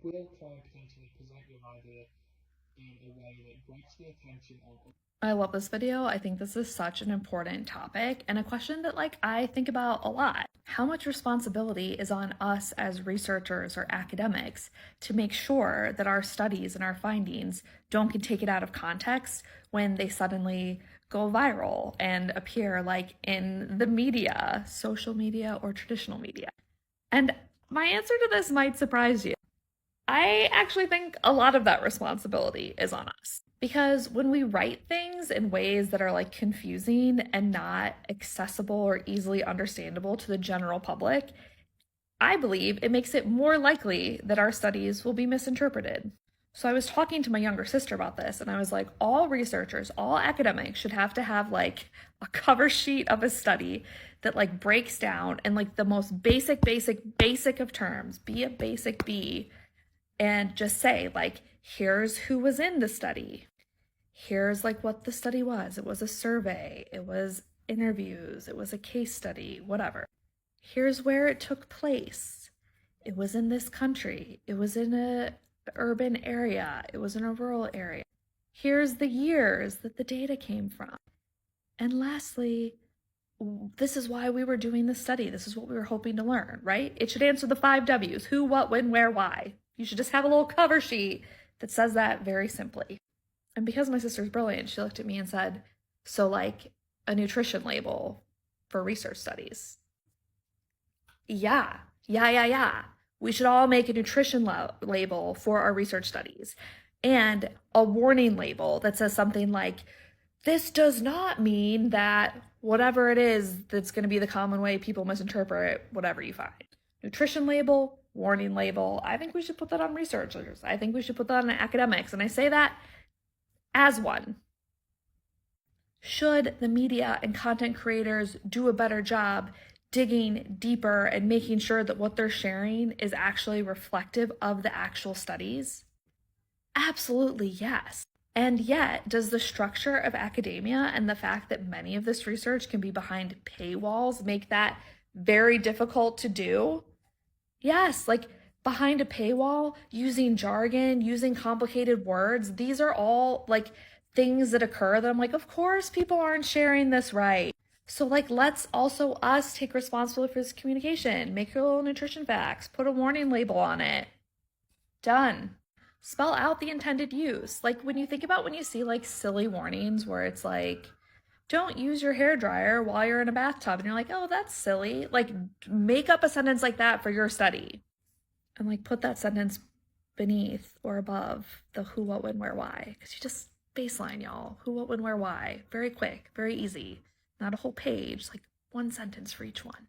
will try to potentially present your idea in a way that grabs the attention of. I love this video. I think this is such an important topic and a question that I think about a lot. How much responsibility is on us as researchers or academics to make sure that our studies and our findings don't get taken out of context when they suddenly go viral and appear in the media, social media or traditional media? And my answer to this might surprise you. I actually think a lot of that responsibility is on us. Because when we write things in ways that are confusing and not accessible or easily understandable to the general public, I believe it makes it more likely that our studies will be misinterpreted. So I was talking to my younger sister about this, and I was like, all researchers, all academics should have to have a cover sheet of a study that breaks down in the most basic of terms, be a basic B, and just say here's who was in the study. Here's what the study was. It was a survey, it was interviews, it was a case study, whatever. Here's where it took place. It was in this country. It was in a urban area. It was in a rural area. Here's the years that the data came from. And lastly, this is why we were doing this study. This is what we were hoping to learn, right? It should answer the 5 W's: who, what, when, where, why. You should just have a little cover sheet that says that very simply. And because my sister's brilliant, she looked at me and said, so a nutrition label for research studies. Yeah. We should all make a nutrition label for our research studies, and a warning label that says something like, this does not mean that whatever it is that's going to be the common way people misinterpret whatever you find. Nutrition label, warning label. I think we should put that on researchers. I think we should put that on academics. And I say that as one. Should the media and content creators do a better job digging deeper and making sure that what they're sharing is actually reflective of the actual studies? Absolutely, yes. And yet, does the structure of academia and the fact that many of this research can be behind paywalls make that very difficult to do? Yes, behind a paywall, using jargon, using complicated words, these are all things that occur that I'm of course people aren't sharing this right. So let's also us take responsibility for this communication, make your little nutrition facts, put a warning label on it. Done. Spell out the intended use. When you think about when you see silly warnings where it's don't use your hair dryer while you're in a bathtub, and you're oh, that's silly. Make up a sentence like that for your study, and put that sentence beneath or above the who, what, when, where, why. Because you just baseline, y'all. Who, what, when, where, why. Very quick, very easy. Not a whole page, one sentence for each one.